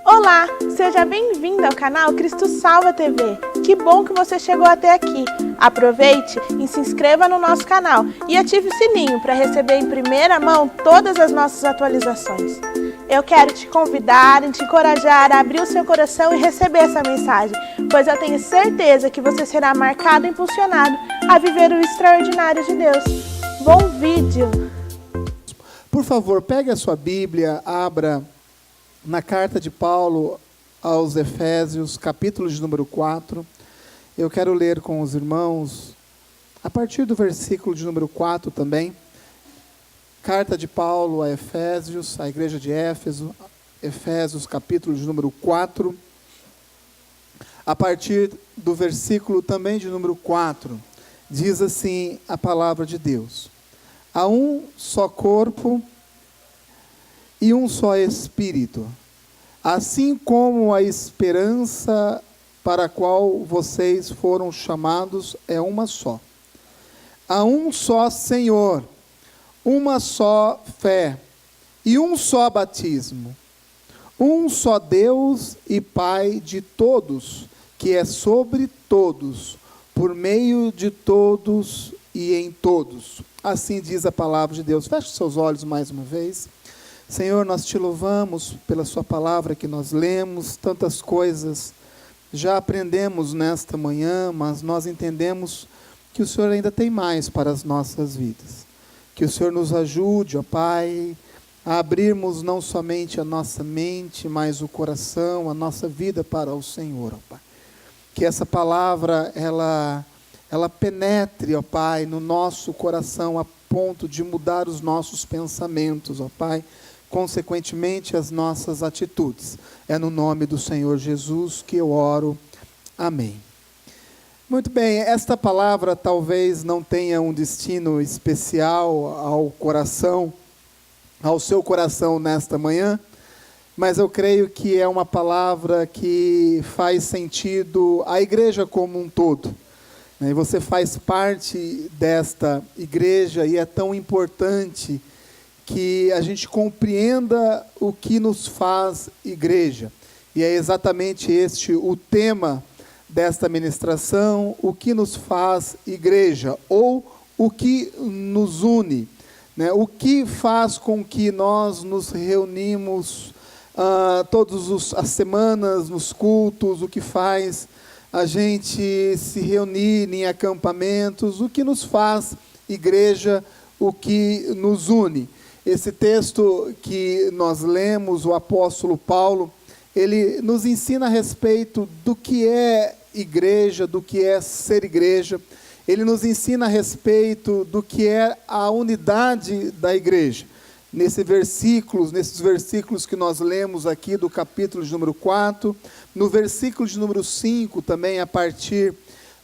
Olá, seja bem-vindo ao canal Cristo Salva TV. Que bom que você chegou até aqui. Aproveite e se inscreva no nosso canal e ative o sininho para receber em primeira mão todas as nossas atualizações. Eu quero te convidar e te encorajar a abrir o seu coração e receber essa mensagem, pois eu tenho certeza que você será marcado e impulsionado a viver o extraordinário de Deus. Bom vídeo! Por favor, pegue a sua Bíblia, abra na carta de Paulo aos Efésios, capítulo de número 4. Eu quero ler com os irmãos, a partir do versículo de número 4 também. Carta de Paulo a Efésios, a igreja de Éfeso, Efésios, capítulo de número 4. A partir do versículo também de número 4, diz assim a palavra de Deus: há um só corpo e um só Espírito, assim como a esperança para a qual vocês foram chamados é uma só. Há um só Senhor, uma só fé e um só batismo. Um só Deus e Pai de todos, que é sobre todos, por meio de todos e em todos. Assim diz a palavra de Deus. Feche seus olhos mais uma vez. Senhor, nós te louvamos pela sua palavra que nós lemos, tantas coisas já aprendemos nesta manhã, mas nós entendemos que o Senhor ainda tem mais para as nossas vidas. Que o Senhor nos ajude, ó Pai, a abrirmos não somente a nossa mente, mas o coração, a nossa vida para o Senhor, ó Pai. Que essa palavra, ela penetre, ó Pai, no nosso coração a ponto de mudar os nossos pensamentos, ó Pai, consequentemente as nossas atitudes. É no nome do Senhor Jesus que eu oro. Amém. Muito bem, esta palavra talvez não tenha um destino especial ao coração, ao seu coração nesta manhã, mas eu creio que é uma palavra que faz sentido à igreja como um todo. E você faz parte desta igreja e é tão importante que a gente compreenda o que nos faz igreja. E é exatamente este o tema desta ministração: o que nos faz igreja, ou o que nos une, né? O que faz com que nós nos reunimos todas as semanas nos cultos, o que faz a gente se reunir em acampamentos, o que nos faz igreja, o que nos une. Esse texto que nós lemos, o apóstolo Paulo, ele nos ensina a respeito do que é igreja, do que é ser igreja. Ele nos ensina a respeito do que é a unidade da igreja. Nesses versículos que nós lemos aqui do capítulo de número 4, no versículo de número 5 também,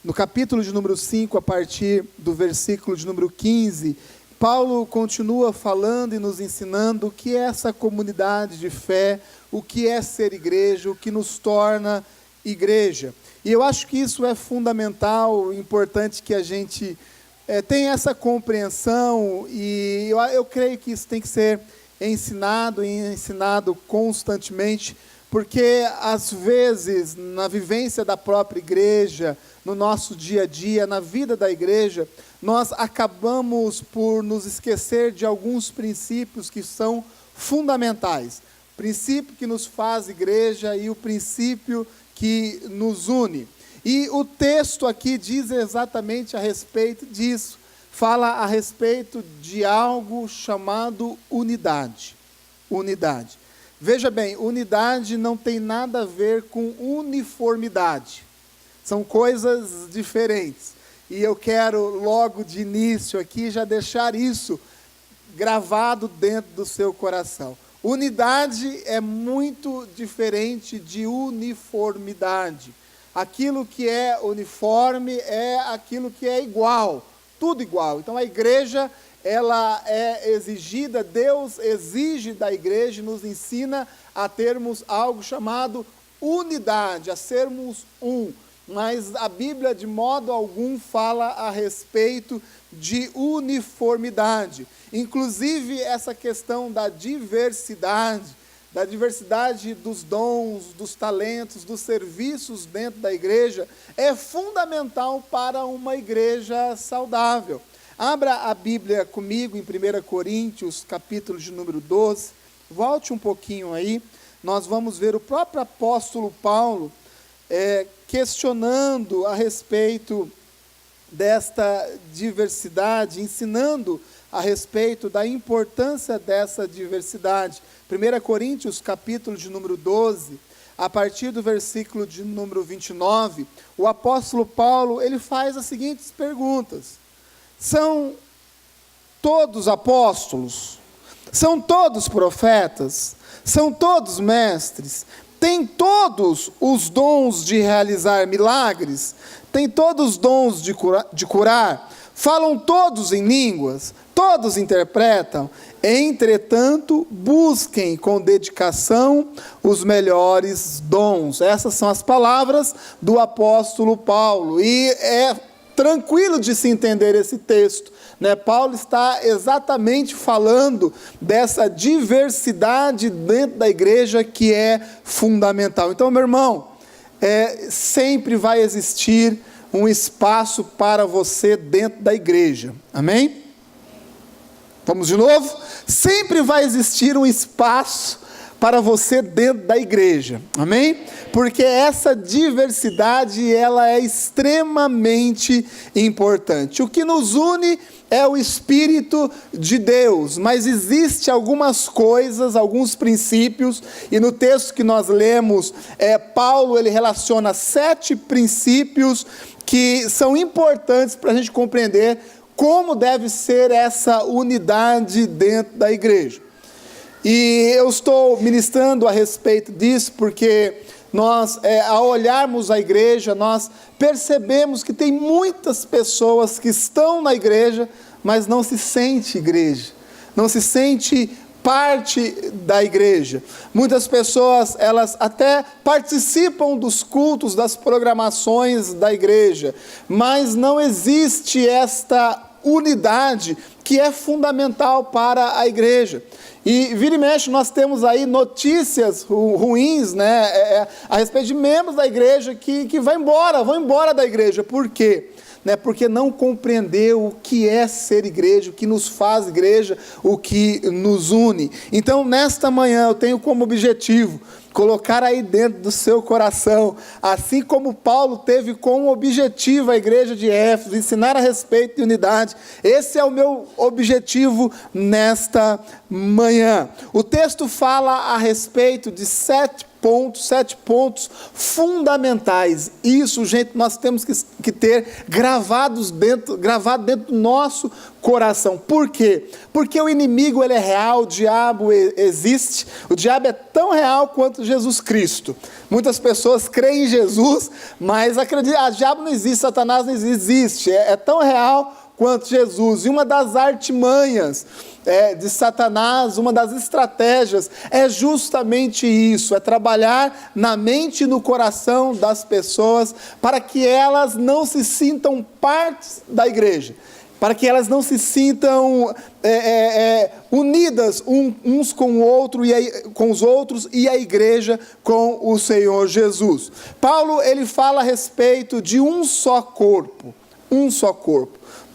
no capítulo de número 5, a partir do versículo de número 15, Paulo continua falando e nos ensinando o que é essa comunidade de fé, o que é ser igreja, o que nos torna igreja. E eu acho que isso é fundamental, importante que a gente tenha essa compreensão, e eu creio que isso tem que ser ensinado e ensinado constantemente, porque às vezes na vivência da própria igreja, no nosso dia a dia, na vida da igreja, nós acabamos por nos esquecer de alguns princípios que são fundamentais. O princípio que nos faz igreja e o princípio que nos une. E o texto aqui diz exatamente a respeito disso. Fala a respeito de algo chamado unidade. Unidade. Veja bem, unidade não tem nada a ver com uniformidade. São coisas diferentes. E eu quero logo de início aqui já deixar isso gravado dentro do seu coração. Unidade é muito diferente de uniformidade. Aquilo que é uniforme é aquilo que é igual, tudo igual. Então a igreja, ela é exigida, Deus exige da igreja, nos ensina a termos algo chamado unidade, a sermos um. Mas a Bíblia de modo algum fala a respeito de uniformidade. Inclusive essa questão da diversidade da diversidade dos dons, dos talentos, dos serviços dentro da igreja, é fundamental para uma igreja saudável. Abra a Bíblia comigo em 1 Coríntios, capítulo de número 12. Volte um pouquinho aí. Nós vamos ver o próprio apóstolo Paulo questionando a respeito desta diversidade, ensinando a respeito da importância dessa diversidade. 1 Coríntios, capítulo de número 12, a partir do versículo de número 29, o apóstolo Paulo, ele faz as seguintes perguntas: são todos apóstolos? São todos profetas? São todos mestres? Têm todos os dons de realizar milagres? Têm todos os dons de curar? Falam todos em línguas? Todos interpretam? Entretanto, busquem com dedicação os melhores dons. Essas são as palavras do apóstolo Paulo. E é tranquilo de se entender esse texto, né? Paulo está exatamente falando dessa diversidade dentro da igreja que é fundamental. Então, meu irmão, sempre vai existir um espaço para você dentro da igreja. Amém? Vamos de novo? Sempre vai existir um espaço para você dentro da igreja. Amém? Porque essa diversidade, ela é extremamente importante. O que nos une é o Espírito de Deus, mas existe algumas coisas, alguns princípios, e no texto que nós lemos, Paulo ele relaciona 7 princípios que são importantes para a gente compreender como deve ser essa unidade dentro da igreja. E eu estou ministrando a respeito disso porque nós, ao olharmos a igreja, nós percebemos que tem muitas pessoas que estão na igreja, mas não se sente igreja, não se sente parte da igreja. Muitas pessoas, elas até participam dos cultos, das programações da igreja, mas não existe esta unidade que é fundamental para a igreja. E vira e mexe, nós temos aí notícias ruins, né, a respeito de membros da igreja que vão embora da igreja. Por quê? Porque não compreendeu o que é ser igreja, o que nos faz igreja, o que nos une. Então, nesta manhã, eu tenho como objetivo colocar aí dentro do seu coração, assim como Paulo teve como objetivo a igreja de Éfeso, ensinar a respeito de unidade. Esse é o meu objetivo nesta manhã. O texto fala a respeito de 7 pontos fundamentais. Isso, gente, nós temos que ter gravado dentro do nosso coração. Por quê? Porque o inimigo, ele é real, o diabo existe. O diabo é tão real quanto Jesus Cristo. Muitas pessoas creem em Jesus, mas acreditam, diabo não existe, Satanás não existe. É tão real quanto Jesus. E uma das artimanhas de Satanás, uma das estratégias, é justamente isso, é trabalhar na mente e no coração das pessoas, para que elas não se sintam partes da igreja, para que elas não se sintam unidas uns com o outro, com os outros, e a igreja com o Senhor Jesus. Paulo, ele fala a respeito de um só corpo,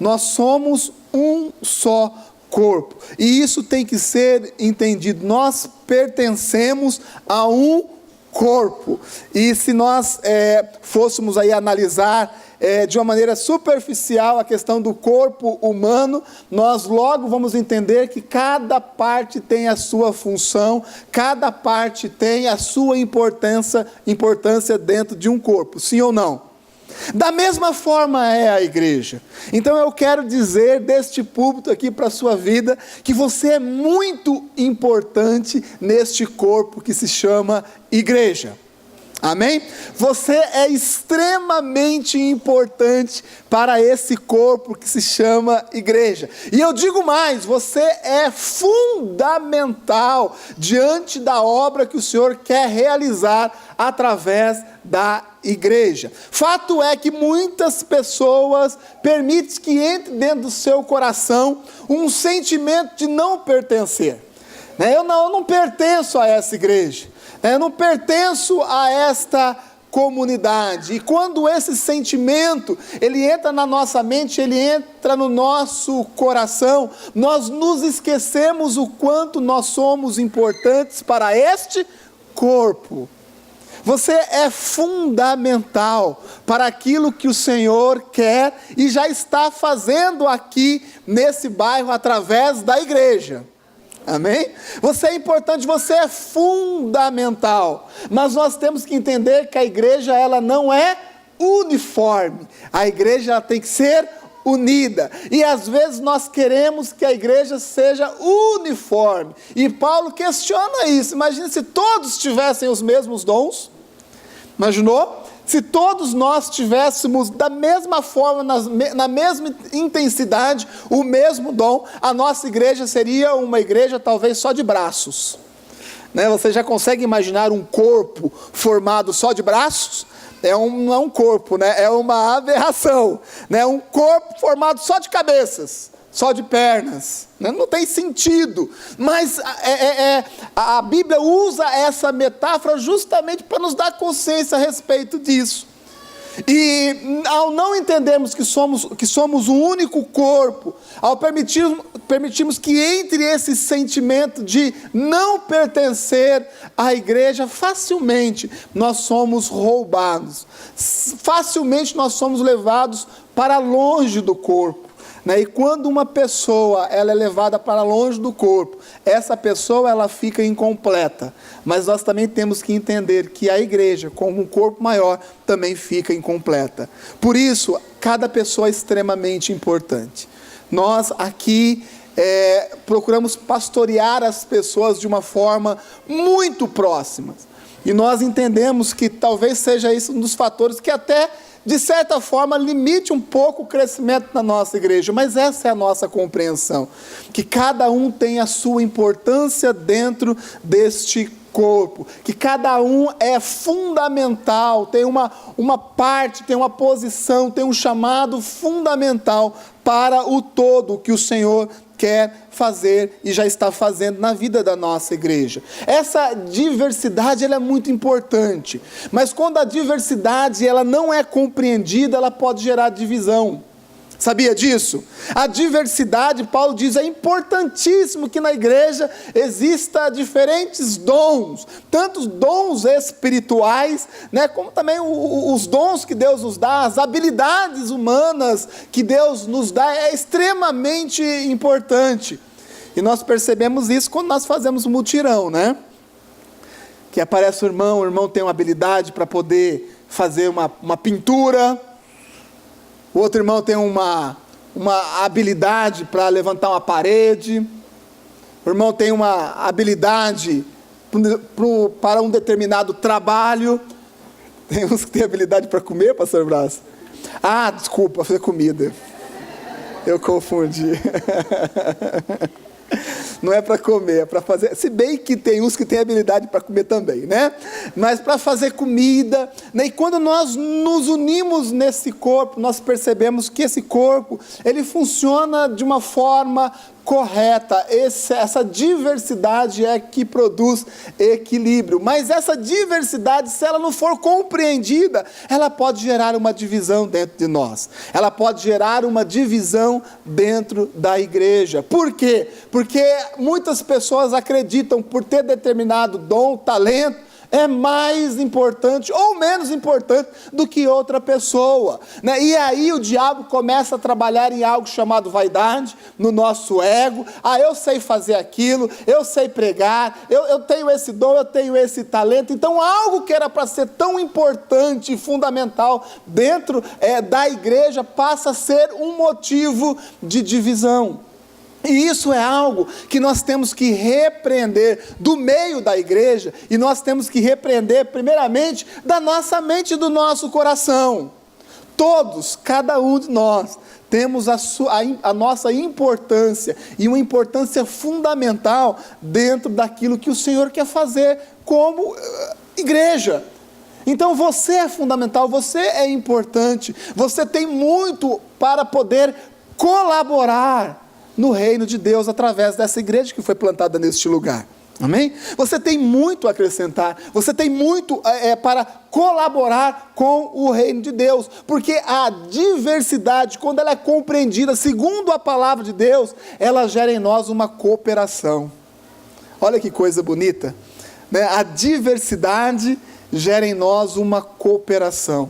nós somos um só corpo, e isso tem que ser entendido. Nós pertencemos a um corpo, e se nós fôssemos aí analisar de uma maneira superficial a questão do corpo humano, nós logo vamos entender que cada parte tem a sua função, cada parte tem a sua importância dentro de um corpo, sim ou não? Da mesma forma é a igreja. Então eu quero dizer deste púlpito aqui para a sua vida, que você é muito importante neste corpo que se chama igreja. Amém? Você é extremamente importante para esse corpo que se chama igreja. E eu digo mais, você é fundamental diante da obra que o Senhor quer realizar através da igreja. Fato é que muitas pessoas permitem que entre dentro do seu coração um sentimento de não pertencer. Eu não pertenço a essa igreja, eu não pertenço a esta comunidade. E quando esse sentimento, ele entra na nossa mente, ele entra no nosso coração, nós nos esquecemos o quanto nós somos importantes para este corpo. Você é fundamental para aquilo que o Senhor quer e já está fazendo aqui nesse bairro através da igreja. Amém? Você é importante, você é fundamental. Mas nós temos que entender que a igreja, ela não é uniforme. A igreja, ela tem que ser unida. E às vezes nós queremos que a igreja seja uniforme. E Paulo questiona isso. Imagina se todos tivessem os mesmos dons. Imaginou? Se todos nós tivéssemos da mesma forma, na mesma intensidade, o mesmo dom, a nossa igreja seria uma igreja talvez só de braços. Você já consegue imaginar um corpo formado só de braços? Não é um corpo, é uma aberração. Um corpo formado só de cabeças, só de pernas. Não tem sentido. Mas a Bíblia usa essa metáfora justamente para nos dar consciência a respeito disso. E ao não entendermos que somos um único corpo, ao permitirmos que entre esse sentimento de não pertencer à igreja, facilmente nós somos roubados, facilmente nós somos levados para longe do corpo. E quando uma pessoa ela é levada para longe do corpo, essa pessoa ela fica incompleta. Mas nós também temos que entender que a igreja, como um corpo maior, também fica incompleta. Por isso, cada pessoa é extremamente importante. Nós aqui procuramos pastorear as pessoas de uma forma muito próxima. E nós entendemos que talvez seja isso um dos fatores que até, de certa forma, limite um pouco o crescimento da nossa igreja, mas essa é a nossa compreensão, que cada um tem a sua importância dentro deste corpo, que cada um é fundamental, tem uma parte, tem uma posição, tem um chamado fundamental para o todo que o Senhor quer fazer e já está fazendo na vida da nossa igreja. Essa diversidade ela é muito importante, mas quando a diversidade ela não é compreendida, ela pode gerar divisão. Sabia disso? A diversidade, Paulo diz, é importantíssimo que na igreja exista diferentes dons, tanto dons espirituais, como também os dons que Deus nos dá, as habilidades humanas que Deus nos dá, é extremamente importante. E nós percebemos isso quando nós fazemos um mutirão, que aparece o irmão tem uma habilidade para poder fazer uma pintura, o outro irmão tem uma habilidade para levantar uma parede, o irmão tem uma habilidade para um determinado trabalho. Tem uns que têm habilidade para comer, pastor Brás? Desculpa, fazer comida. Eu confundi. Não é para comer, é para fazer, se bem que tem uns que têm habilidade para comer também, mas para fazer comida, e quando nós nos unimos nesse corpo, nós percebemos que esse corpo, ele funciona de uma forma correta, essa diversidade é que produz equilíbrio, mas essa diversidade, se ela não for compreendida, ela pode gerar uma divisão dentro de nós, ela pode gerar uma divisão dentro da igreja. Por quê? Porque muitas pessoas acreditam por ter determinado dom, talento, é mais importante ou menos importante do que outra pessoa, E aí o diabo começa a trabalhar em algo chamado vaidade, no nosso ego. Eu sei fazer aquilo, eu sei pregar, eu tenho esse dom, eu tenho esse talento. Então algo que era para ser tão importante e fundamental dentro da igreja passa a ser um motivo de divisão. E isso é algo que nós temos que repreender do meio da igreja, e nós temos que repreender primeiramente da nossa mente e do nosso coração. Todos, cada um de nós, temos a nossa importância, e uma importância fundamental dentro daquilo que o Senhor quer fazer como igreja. Então você é fundamental, você é importante, você tem muito para poder colaborar no reino de Deus através dessa igreja que foi plantada neste lugar. Amém? Você tem muito a acrescentar, você tem muito para colaborar com o reino de Deus, porque a diversidade, quando ela é compreendida segundo a palavra de Deus, ela gera em nós uma cooperação. Olha que coisa bonita, né? A diversidade gera em nós uma cooperação,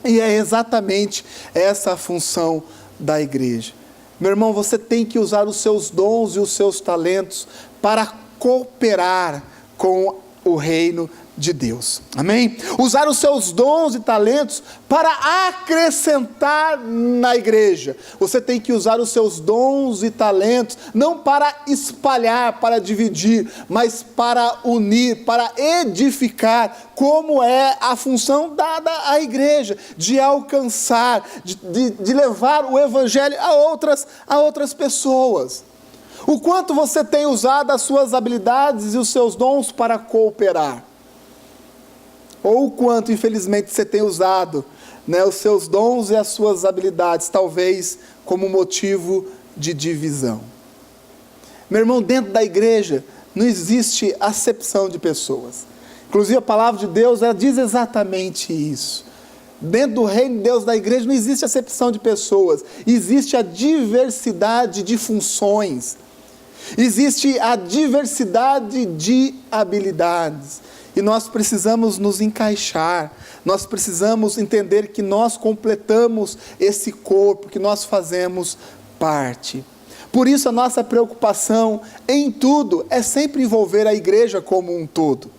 e é exatamente essa a função da igreja. Meu irmão, você tem que usar os seus dons e os seus talentos para cooperar com o reino de Deus, amém? Usar os seus dons e talentos para acrescentar na igreja. Você tem que usar os seus dons e talentos, não para espalhar, para dividir, mas para unir, para edificar, como é a função dada à igreja, de alcançar, de levar o evangelho a outras pessoas. O quanto você tem usado as suas habilidades e os seus dons para cooperar? Ou o quanto, infelizmente, você tem usado, né, os seus dons e as suas habilidades, talvez como motivo de divisão? Meu irmão, dentro da igreja não existe acepção de pessoas. Inclusive a palavra de Deus, ela diz exatamente isso. Dentro do reino de Deus, da igreja, não existe acepção de pessoas. Existe a diversidade de funções. Existe a diversidade de habilidades, e nós precisamos nos encaixar, nós precisamos entender que nós completamos esse corpo, que nós fazemos parte. Por isso a nossa preocupação em tudo é sempre envolver a igreja como um todo.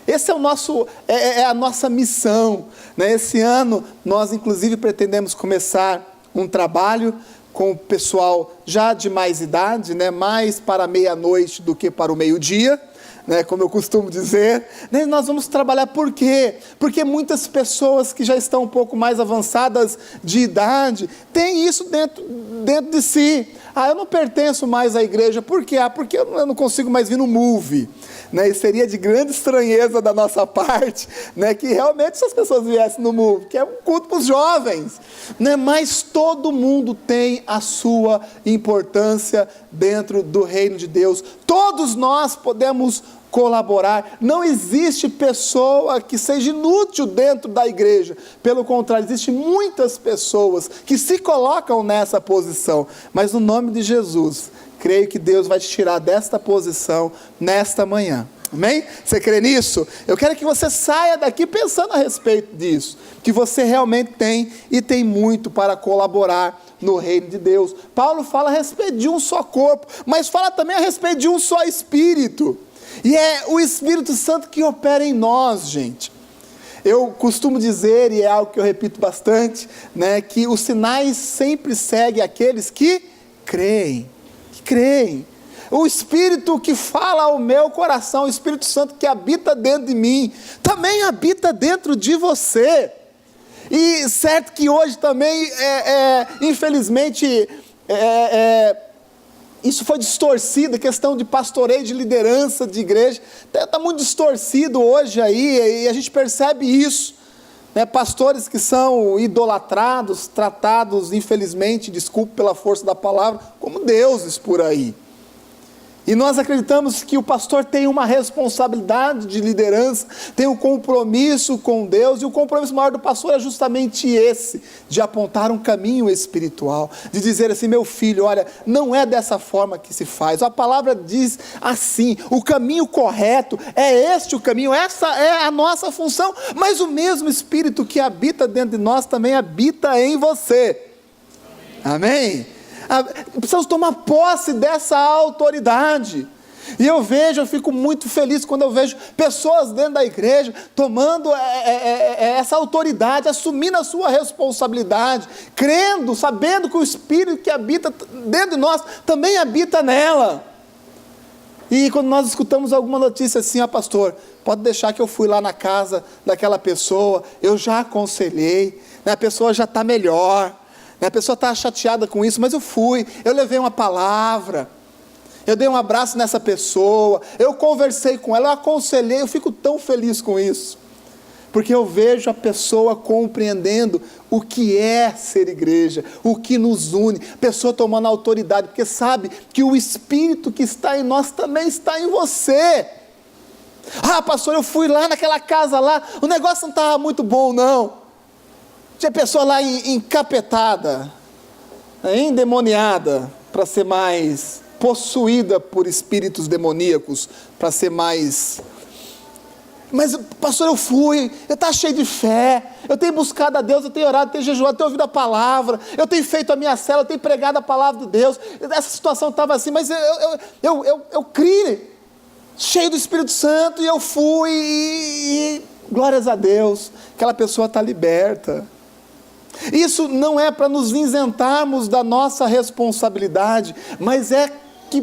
Esse é a nossa missão, né? Esse ano nós inclusive pretendemos começar um trabalho com o pessoal já de mais idade, né, mais para a meia-noite do que para o meio-dia, né, como eu costumo dizer. Nós vamos trabalhar por quê? Porque muitas pessoas que já estão um pouco mais avançadas de idade, têm isso dentro de si. Eu não pertenço mais à igreja, por quê? Porque eu não consigo mais vir no Move. E seria de grande estranheza da nossa parte, que realmente essas pessoas viessem no Move, que é um culto para os jovens, mas todo mundo tem a sua importância dentro do reino de Deus. Todos nós podemos colaborar. Não existe pessoa que seja inútil dentro da igreja. Pelo contrário, existem muitas pessoas que se colocam nessa posição, mas no nome de Jesus, creio que Deus vai te tirar desta posição nesta manhã. Amém? Você crê nisso? Eu quero que você saia daqui pensando a respeito disso, que você realmente tem muito para colaborar no reino de Deus. Paulo fala a respeito de um só corpo, mas fala também a respeito de um só Espírito, e é o Espírito Santo que opera em nós, gente. Eu costumo dizer, e é algo que eu repito bastante, que os sinais sempre seguem aqueles que creem. O Espírito que fala ao meu coração, o Espírito Santo que habita dentro de mim, também habita dentro de você. E certo que hoje também, infelizmente, isso foi distorcido, a questão de pastoreio, de liderança de igreja, está muito distorcido hoje aí, e a gente percebe isso. Pastores que são idolatrados, tratados, infelizmente, desculpe pela força da palavra, como deuses por aí. E nós acreditamos que o pastor tem uma responsabilidade de liderança, tem um compromisso com Deus, e o compromisso maior do pastor é justamente esse, de apontar um caminho espiritual, de dizer assim: meu filho, olha, não é dessa forma que se faz, a palavra diz assim, o caminho correto, é este o caminho, essa é a nossa função, mas o mesmo Espírito que habita dentro de nós também habita em você. Amém? Precisamos tomar posse dessa autoridade. E eu fico muito feliz quando eu vejo pessoas dentro da igreja tomando essa autoridade, assumindo a sua responsabilidade, crendo, sabendo que o Espírito que habita dentro de nós também habita nela. E quando nós escutamos alguma notícia assim: pastor, pode deixar que eu fui lá na casa daquela pessoa, eu já aconselhei, a pessoa já está melhor. A pessoa está chateada com isso, mas eu levei uma palavra, eu dei um abraço nessa pessoa, eu conversei com ela, eu aconselhei, eu fico tão feliz com isso. Porque eu vejo a pessoa compreendendo o que é ser igreja, o que nos une, a pessoa tomando autoridade, porque sabe que o Espírito que está em nós também está em você. Ah, pastor, eu fui lá naquela casa lá, o negócio não estava muito bom não. Tinha pessoa lá encapetada, endemoniada, para ser mais possuída por espíritos demoníacos, para ser mais... Mas, pastor, eu fui, eu estava cheio de fé, eu tenho buscado a Deus, eu tenho orado, eu tenho jejuado, eu tenho ouvido a palavra, eu tenho feito a minha célula, eu tenho pregado a palavra de Deus, essa situação estava assim, mas eu criei, cheio do Espírito Santo, e eu fui, e glórias a Deus, aquela pessoa está liberta. Isso não é para nos isentarmos da nossa responsabilidade, mas é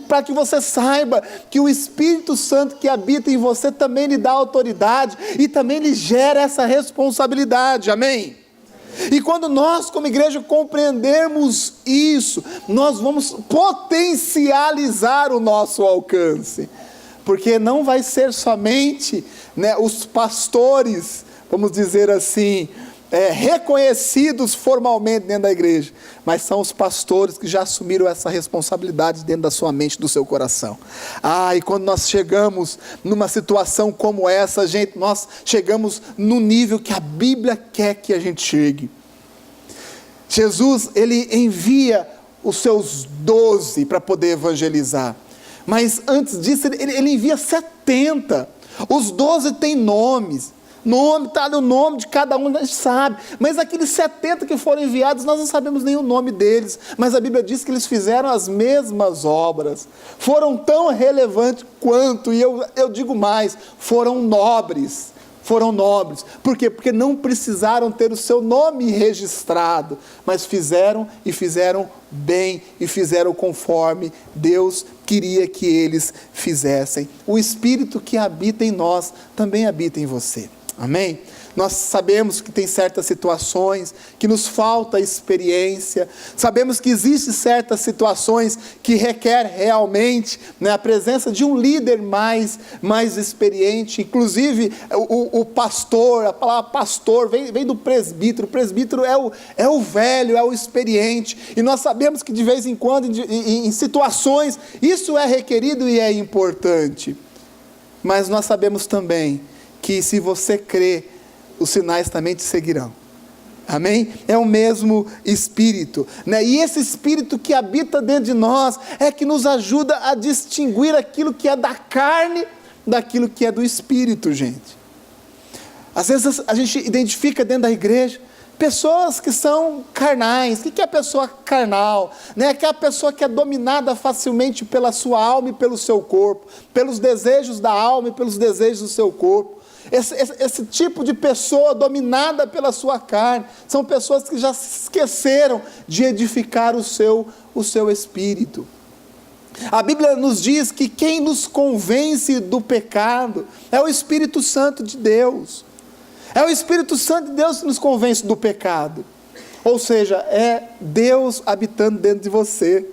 para que você saiba que o Espírito Santo que habita em você também lhe dá autoridade e também lhe gera essa responsabilidade, amém? E quando nós como igreja compreendermos isso, nós vamos potencializar o nosso alcance, porque não vai ser somente, né, os pastores, vamos dizer assim, reconhecidos formalmente dentro da igreja, mas são os pastores que já assumiram essa responsabilidade dentro da sua mente, do seu coração. E quando nós chegamos numa situação como essa, gente, nós chegamos no nível que a Bíblia quer que a gente chegue. Jesus, ele envia os seus 12 para poder evangelizar, mas antes disso ele envia 70, os 12 têm nomes, tá o nome de cada um, a gente sabe, mas aqueles 70 que foram enviados, nós não sabemos nem o nome deles, mas a Bíblia diz que eles fizeram as mesmas obras, foram tão relevantes quanto, e eu digo mais, foram nobres, por quê? Porque não precisaram ter o seu nome registrado, mas fizeram bem, e fizeram conforme Deus queria que eles fizessem. O Espírito que habita em nós, também habita em você. Amém? Nós sabemos que tem certas situações que nos falta experiência, sabemos que existem certas situações que requer realmente, né, a presença de um líder mais experiente, inclusive o pastor, a palavra pastor vem do presbítero, o presbítero é o velho, é o experiente, e nós sabemos que de vez em quando, em situações, isso é requerido e é importante, mas nós sabemos também que se você crê, os sinais também te seguirão, amém? É o mesmo Espírito, né? E esse Espírito que habita dentro de nós, é que nos ajuda a distinguir aquilo que é da carne, daquilo que é do Espírito, gente. Às vezes a gente identifica dentro da igreja, pessoas que são carnais. O que é a pessoa carnal? Né? Aquela pessoa que é dominada facilmente pela sua alma e pelo seu corpo, pelos desejos da alma e pelos desejos do seu corpo. Esse tipo de pessoa dominada pela sua carne, são pessoas que já se esqueceram de edificar o seu espírito. A Bíblia nos diz que quem nos convence do pecado é o Espírito Santo de Deus. É o Espírito Santo de Deus que nos convence do pecado. Ou seja, é Deus habitando dentro de você.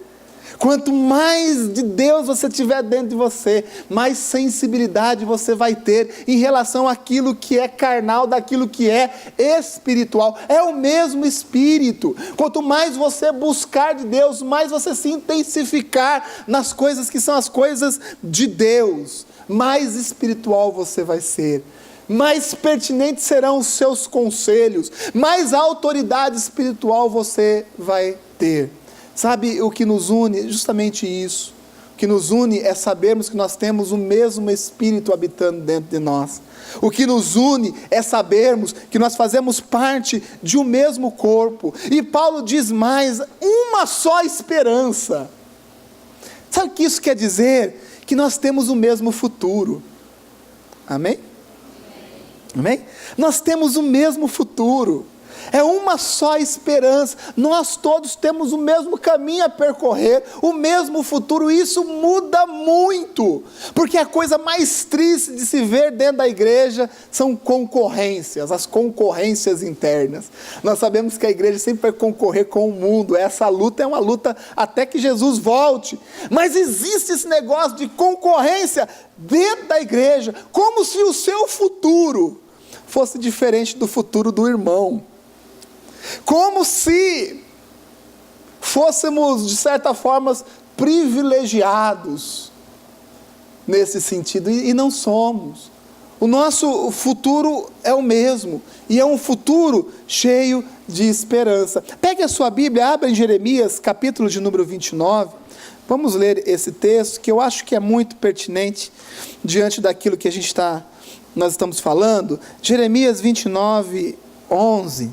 Quanto mais de Deus você tiver dentro de você, mais sensibilidade você vai ter em relação àquilo que é carnal, daquilo que é espiritual. É o mesmo Espírito. Quanto mais você buscar de Deus, mais você se intensificar nas coisas que são as coisas de Deus, mais espiritual você vai ser. Mais pertinentes serão os seus conselhos, mais autoridade espiritual você vai ter. Sabe o que nos une? É justamente isso. O que nos une é sabermos que nós temos o mesmo Espírito habitando dentro de nós. O que nos une é sabermos que nós fazemos parte de um mesmo corpo. E Paulo diz mais, uma só esperança. Sabe o que isso quer dizer? Que nós temos o mesmo futuro. Amém? Amém? Nós temos o mesmo futuro, é uma só esperança, nós todos temos o mesmo caminho a percorrer, o mesmo futuro, e isso muda muito, porque a coisa mais triste de se ver dentro da igreja são concorrências, as concorrências internas. Nós sabemos que a igreja sempre vai concorrer com o mundo, essa luta é uma luta até que Jesus volte, mas existe esse negócio de concorrência dentro da igreja, como se o seu futuro fosse diferente do futuro do irmão. Como se fôssemos, de certa forma, privilegiados nesse sentido, e não somos. O nosso futuro é o mesmo, e é um futuro cheio de esperança. Pegue a sua Bíblia, abra em Jeremias, capítulo de número 29, vamos ler esse texto, que eu acho que é muito pertinente, diante daquilo que nós estamos falando. Jeremias 29, 11.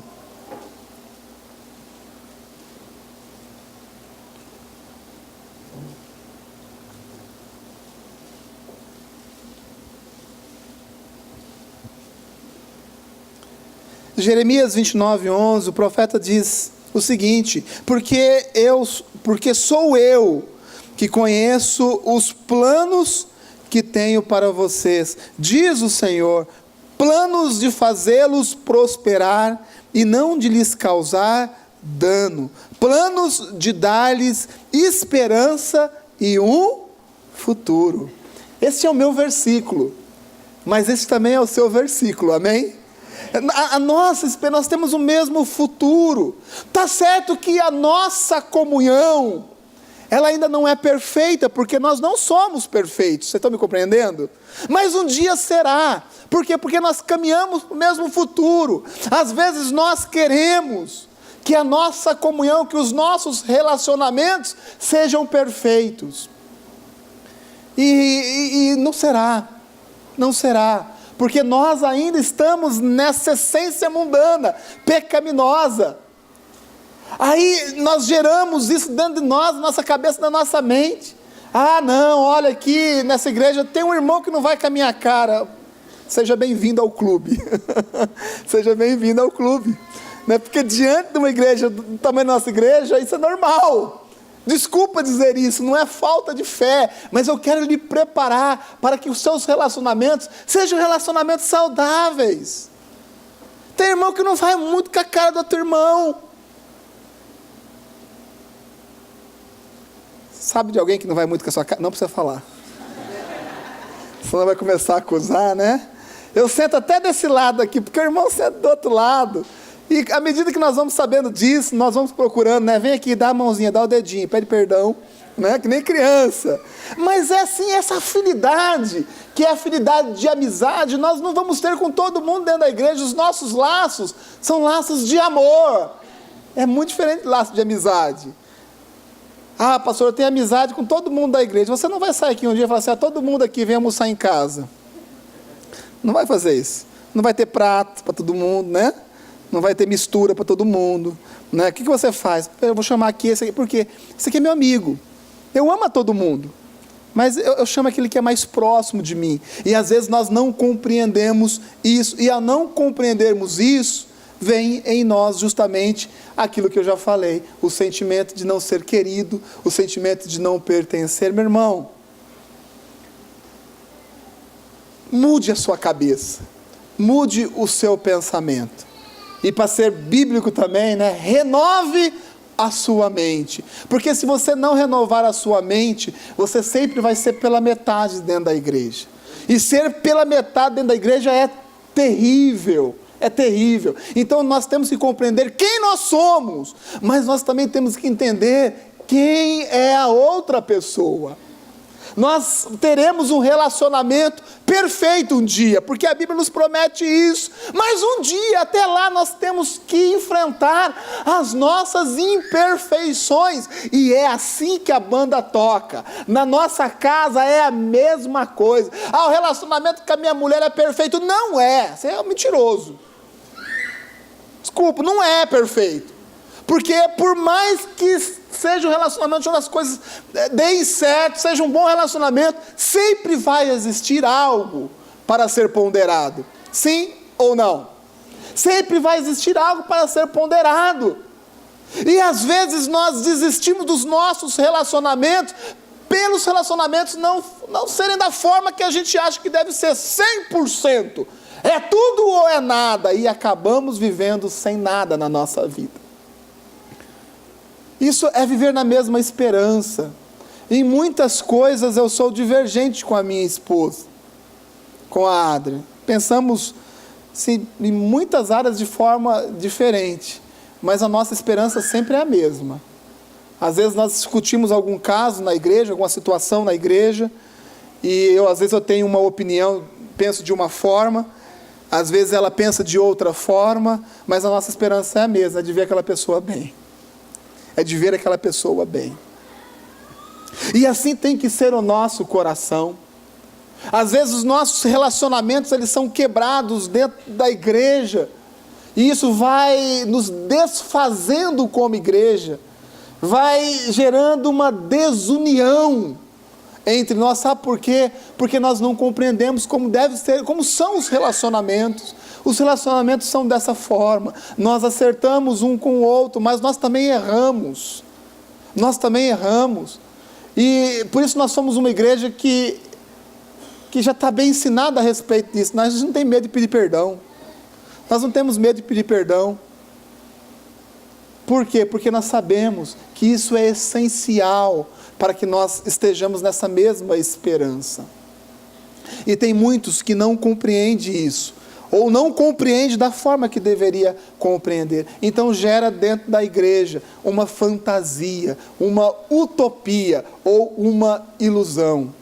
Jeremias 29, 11, o profeta diz o seguinte: porque sou eu que conheço os planos que tenho para vocês, diz o Senhor, planos de fazê-los prosperar e não de lhes causar dano, planos de dar-lhes esperança e um futuro. Esse é o meu versículo, mas esse também é o seu versículo, amém? Nós temos o mesmo futuro. Está certo que a nossa comunhão, ela ainda não é perfeita, porque nós não somos perfeitos, vocês estão me compreendendo? Mas um dia será. Por quê? Porque nós caminhamos para o mesmo futuro. Às vezes nós queremos que a nossa comunhão, que os nossos relacionamentos sejam perfeitos. E não será. Não será. Porque nós ainda estamos nessa essência mundana, pecaminosa. Aí nós geramos isso dentro de nós, na nossa cabeça, na nossa mente. Ah, não, olha aqui, nessa igreja tem um irmão que não vai com a minha cara. Seja bem-vindo ao clube. Seja bem-vindo ao clube. Né? Porque diante de uma igreja, do tamanho da nossa igreja, isso é normal. Desculpa dizer isso, não é falta de fé, mas eu quero lhe preparar para que os seus relacionamentos sejam relacionamentos saudáveis. Tem irmão que não vai muito com a cara do outro irmão. Sabe de alguém que não vai muito com a sua cara? Não precisa falar. Senão vai começar a acusar, né? Eu sento até desse lado aqui, porque o irmão senta do outro lado. E à medida que nós vamos sabendo disso, nós vamos procurando, né? Vem aqui, dá a mãozinha, dá o dedinho, pede perdão, né? Que nem criança. Mas é assim, essa afinidade, que é a afinidade de amizade, nós não vamos ter com todo mundo dentro da igreja. Os nossos laços são laços de amor. É muito diferente de laço de amizade. Ah, pastor, eu tenho amizade com todo mundo da igreja. Você não vai sair aqui um dia e falar assim, todo mundo aqui vem almoçar em casa. Não vai fazer isso. Não vai ter prato para todo mundo, né? Não vai ter mistura para todo mundo, né? O que você faz? Eu vou chamar aqui esse aqui, porque esse aqui é meu amigo. Eu amo a todo mundo, mas eu chamo aquele que é mais próximo de mim. E às vezes nós não compreendemos isso, e ao não compreendermos isso, vem em nós justamente aquilo que eu já falei, o sentimento de não ser querido, o sentimento de não pertencer. Meu irmão, mude a sua cabeça, mude o seu pensamento. E para ser bíblico também, né? Renove a sua mente. Porque se você não renovar a sua mente, você sempre vai ser pela metade dentro da igreja. E ser pela metade dentro da igreja é terrível. É terrível. Então nós temos que compreender quem nós somos, mas nós também temos que entender quem é a outra pessoa. Nós teremos um relacionamento perfeito um dia, porque a Bíblia nos promete isso, mas um dia, até lá, nós temos que enfrentar as nossas imperfeições, e é assim que a banda toca. Na nossa casa é a mesma coisa. Ah, o relacionamento com a minha mulher é perfeito. Não é, você é um mentiroso. Desculpa, não é perfeito, porque por mais que seja um relacionamento onde as coisas deem certo, seja um bom relacionamento, sempre vai existir algo para ser ponderado. Sim ou não? Sempre vai existir algo para ser ponderado. E às vezes nós desistimos dos nossos relacionamentos, pelos relacionamentos não serem da forma que a gente acha que deve ser, 100%. É tudo ou é nada, e acabamos vivendo sem nada na nossa vida. Isso é viver na mesma esperança. Em muitas coisas eu sou divergente com a minha esposa, com a Adria. Pensamos sim, em muitas áreas de forma diferente, mas a nossa esperança sempre é a mesma. Às vezes nós discutimos algum caso na igreja, alguma situação na igreja, e às vezes eu tenho uma opinião, penso de uma forma, às vezes ela pensa de outra forma, mas a nossa esperança é a mesma, é de ver aquela pessoa bem. É de ver aquela pessoa bem. E assim tem que ser o nosso coração. Às vezes os nossos relacionamentos, eles são quebrados dentro da igreja, e isso vai nos desfazendo como igreja, vai gerando uma desunião entre nós. Sabe por quê? Porque nós não compreendemos como deve ser, como são os relacionamentos. Os relacionamentos são dessa forma. Nós acertamos um com o outro, mas nós também erramos. Nós também erramos. E por isso nós somos uma igreja que já está bem ensinada a respeito disso. Nós não temos medo de pedir perdão. Nós não temos medo de pedir perdão. Por quê? Porque nós sabemos que isso é essencial para que nós estejamos nessa mesma esperança. E tem muitos que não compreendem isso, ou não compreendem da forma que deveria compreender. Então gera dentro da igreja uma fantasia, uma utopia ou uma ilusão.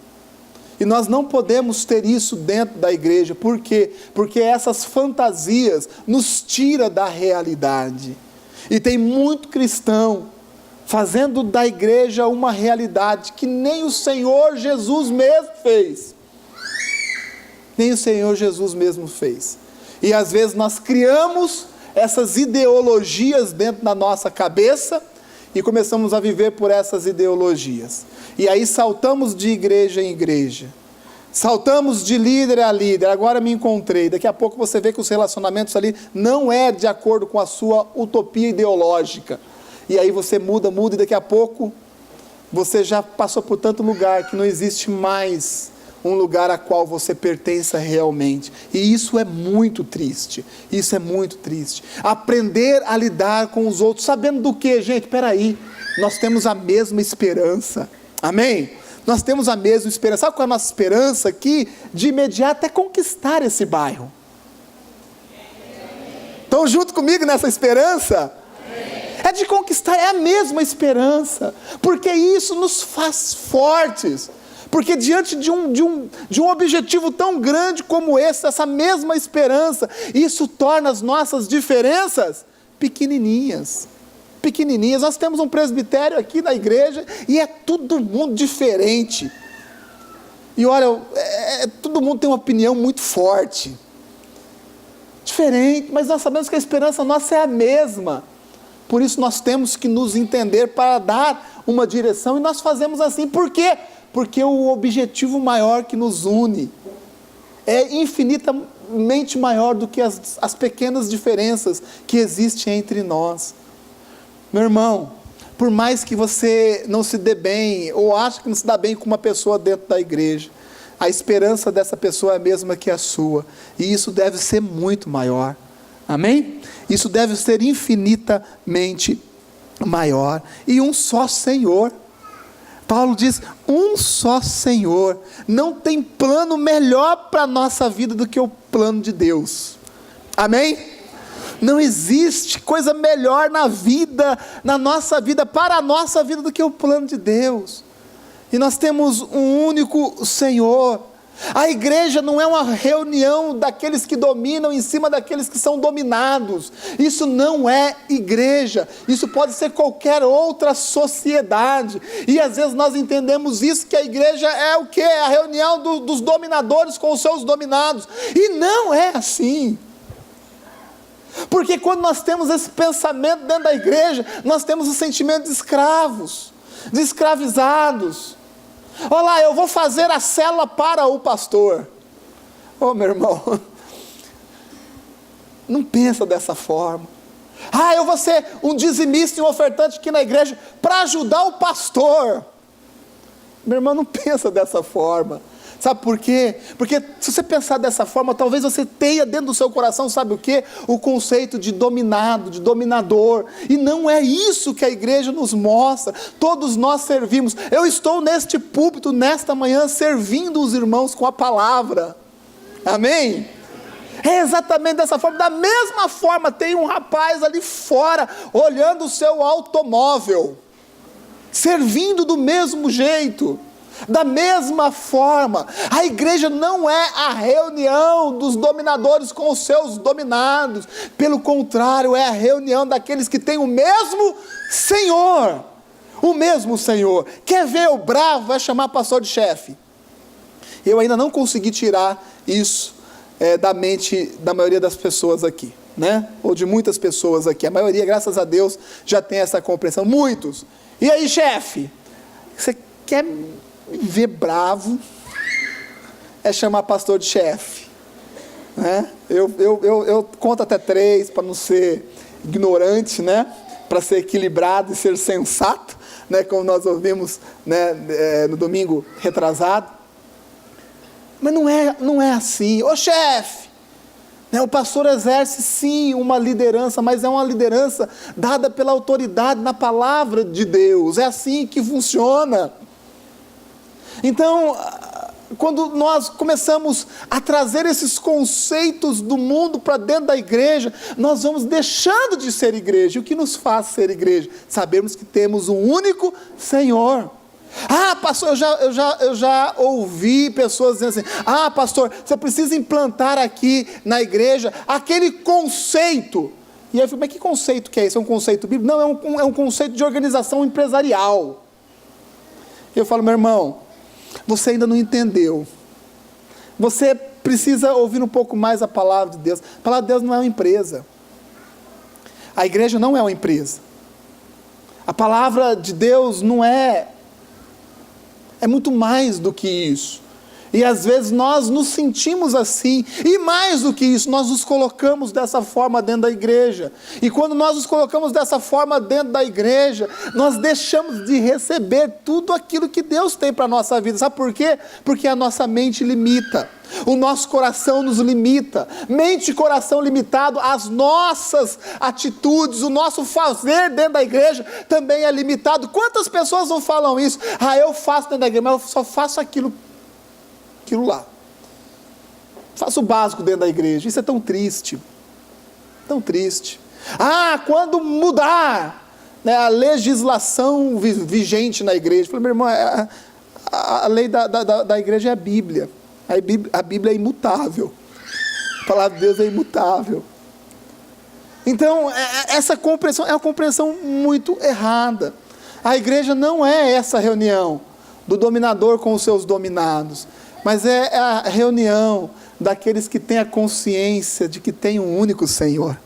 E nós não podemos ter isso dentro da igreja. Por quê? Porque essas fantasias nos tiram da realidade. E tem muito cristão fazendo da igreja uma realidade que nem o Senhor Jesus mesmo fez. Nem o Senhor Jesus mesmo fez. E às vezes nós criamos essas ideologias dentro da nossa cabeça e começamos a viver por essas ideologias. E aí saltamos de igreja em igreja. Saltamos de líder a líder. Agora me encontrei. Daqui a pouco você vê que os relacionamentos ali não é de acordo com a sua utopia ideológica. E aí você muda e daqui a pouco você já passou por tanto lugar que não existe mais um lugar a qual você pertença realmente. E isso é muito triste. Isso é muito triste. Aprender a lidar com os outros, sabendo do que, gente? Espera aí, nós temos a mesma esperança. Amém? Nós temos a mesma esperança. Sabe qual é a nossa esperança aqui? De imediato é conquistar esse bairro. Estão junto comigo nessa esperança? É de conquistar, é a mesma esperança. Porque isso nos faz fortes. Porque diante de um objetivo tão grande como esse, essa mesma esperança, isso torna as nossas diferenças pequenininhas. Pequenininhas. Nós temos um presbitério aqui na igreja e é todo mundo diferente. E olha, todo mundo tem uma opinião muito forte. Diferente, mas nós sabemos que a esperança nossa é a mesma. Por isso nós temos que nos entender para dar uma direção, e nós fazemos assim. Por quê? Porque o objetivo maior que nos une é infinitamente maior do que as pequenas diferenças que existem entre nós. Meu irmão, por mais que você não se dê bem, ou ache que não se dá bem com uma pessoa dentro da igreja, a esperança dessa pessoa é a mesma que a sua, e isso deve ser muito maior. Amém? Isso deve ser infinitamente maior. E um só Senhor. Paulo diz, um só Senhor. Não tem plano melhor para a nossa vida do que o plano de Deus. Amém? Não existe coisa melhor na vida, na nossa vida, para a nossa vida, do que o plano de Deus. E nós temos um único Senhor. A igreja não é uma reunião daqueles que dominam em cima daqueles que são dominados. Isso não é igreja. Isso pode ser qualquer outra sociedade. E às vezes nós entendemos isso, que a igreja é o quê? É a reunião dos dominadores com os seus dominados. E não é assim. Porque quando nós temos esse pensamento dentro da igreja, nós temos o sentimento de escravos, de escravizados. Olha lá, eu vou fazer a célula para o pastor. Ô meu irmão, não pensa dessa forma. Eu vou ser um dizimista e um ofertante aqui na igreja para ajudar o pastor. Meu irmão, não pensa dessa forma. Sabe por quê? Porque se você pensar dessa forma, talvez você tenha dentro do seu coração, sabe o quê? O conceito de dominado, de dominador. E não é isso que a igreja nos mostra. Todos nós servimos. Eu estou neste púlpito, nesta manhã, servindo os irmãos com a palavra. Amém? É exatamente dessa forma. Da mesma forma, tem um rapaz ali fora, olhando o seu automóvel, servindo do mesmo jeito. Da mesma forma, a igreja não é a reunião dos dominadores com os seus dominados. Pelo contrário, é a reunião daqueles que têm o mesmo Senhor. O mesmo Senhor. Quer ver o bravo? Vai chamar pastor de chefe. Eu ainda não consegui tirar isso da mente da maioria das pessoas aqui, né? Ou de muitas pessoas aqui. A maioria, graças a Deus, já tem essa compreensão. Muitos. E aí, chefe? Você quer ver bravo? É chamar pastor de chefe, né? Eu conto até 3 para não ser ignorante, né? Para ser equilibrado e ser sensato, né? Como nós ouvimos, né? No domingo retrasado. Mas não é assim. Ô chefe, né? O pastor exerce sim uma liderança, mas é uma liderança dada pela autoridade na palavra de Deus. É assim que funciona. Então, quando nós começamos a trazer esses conceitos do mundo para dentro da igreja, nós vamos deixando de ser igreja. E o que nos faz ser igreja? Sabemos que temos um único Senhor. Ah, pastor, eu já ouvi pessoas dizendo assim: ah, pastor, você precisa implantar aqui na igreja aquele conceito. E aí eu falei: mas que conceito que é esse? É um conceito bíblico? Não, é um conceito de organização empresarial. Eu falo: meu irmão, você ainda não entendeu. Você precisa ouvir um pouco mais a palavra de Deus. A palavra de Deus não é uma empresa. A igreja não é uma empresa. A palavra de Deus não é muito mais do que isso. E às vezes nós nos sentimos assim, e mais do que isso, nós nos colocamos dessa forma dentro da igreja. E quando nós nos colocamos dessa forma dentro da igreja, nós deixamos de receber tudo aquilo que Deus tem para a nossa vida. Sabe por quê? Porque a nossa mente limita, o nosso coração nos limita. Mente e coração limitado, as nossas atitudes, o nosso fazer dentro da igreja também é limitado. Quantas pessoas não falam isso? Ah, eu faço dentro da igreja, mas eu só faço aquilo lá. Faço o básico dentro da igreja. Isso é tão triste. Tão triste. Ah, quando mudar, né, a legislação vigente na igreja. Eu falei: meu irmão, a lei da igreja é a Bíblia. A Bíblia é imutável. A palavra de Deus é imutável. Então, essa compreensão é uma compreensão muito errada. A igreja não é essa reunião do dominador com os seus dominados, mas é a reunião daqueles que têm a consciência de que tem um único Senhor.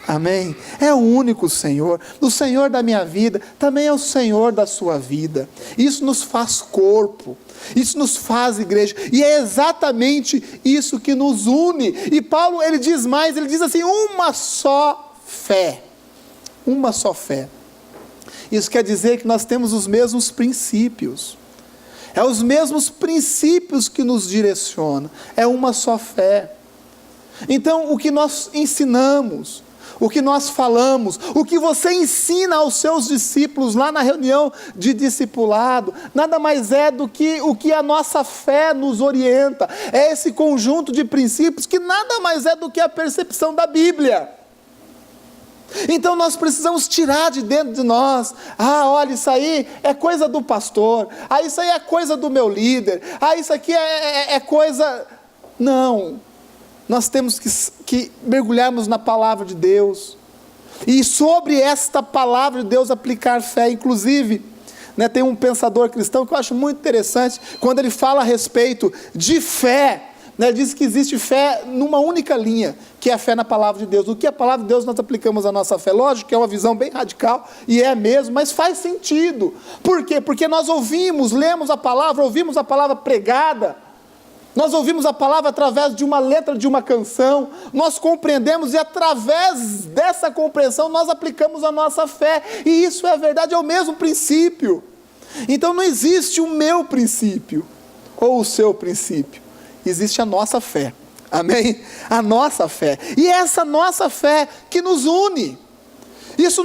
Amém? É o único Senhor. O Senhor da minha vida também é o Senhor da sua vida. Isso nos faz corpo. Isso nos faz igreja. E é exatamente isso que nos une. E Paulo, ele diz mais, ele diz assim: uma só fé. Uma só fé. Isso quer dizer que nós temos os mesmos princípios. É os mesmos princípios que nos direcionam. É uma só fé. Então, o que nós ensinamos, o que nós falamos, o que você ensina aos seus discípulos lá na reunião de discipulado, nada mais é do que o que a nossa fé nos orienta. É esse conjunto de princípios que nada mais é do que a percepção da Bíblia. Então nós precisamos tirar de dentro de nós: ah, olha, isso aí é coisa do pastor, ah, isso aí é coisa do meu líder, ah, isso aqui é coisa... Não, nós temos que mergulharmos na palavra de Deus, e sobre esta palavra de Deus aplicar fé. Inclusive, né, tem um pensador cristão que eu acho muito interessante, quando ele fala a respeito de fé, né, diz que existe fé numa única linha, que é a fé na palavra de Deus. O que é a palavra de Deus, nós aplicamos a nossa fé. Lógico que é uma visão bem radical, e é mesmo, mas faz sentido. Por quê? Porque nós lemos a palavra, ouvimos a palavra pregada, nós ouvimos a palavra através de uma letra de uma canção, nós compreendemos, e através dessa compreensão nós aplicamos a nossa fé, e isso é verdade, é o mesmo princípio. Então não existe o meu princípio, ou o seu princípio. Existe a nossa fé, amém? A nossa fé, e é essa nossa fé que nos une. Isso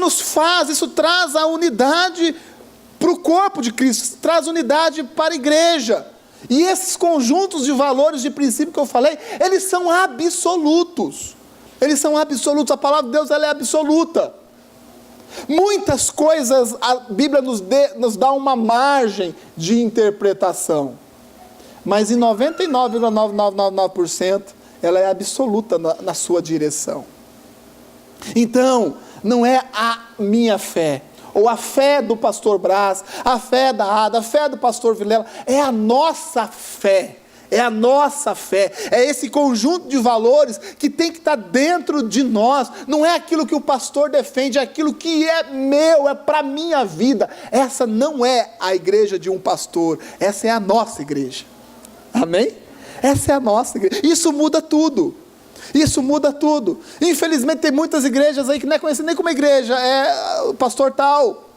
traz a unidade para o corpo de Cristo, traz unidade para a igreja. E esses conjuntos de valores, de princípios que eu falei, eles são absolutos. Eles são absolutos. A palavra de Deus, ela é absoluta. Muitas coisas a Bíblia nos dá uma margem de interpretação. Mas em 99,9999% ela é absoluta na sua direção. Então, não é a minha fé, ou a fé do pastor Brás, a fé da Ada, a fé do pastor Vilela, é a nossa fé. É a nossa fé, é esse conjunto de valores que tem que estar dentro de nós. Não é aquilo que o pastor defende, é aquilo que é meu, é para a minha vida. Essa não é a igreja de um pastor, essa é a nossa igreja. Amém? Essa é a nossa igreja. Isso muda tudo. Isso muda tudo. Infelizmente tem muitas igrejas aí que não é conhecido nem como igreja, é o pastor tal.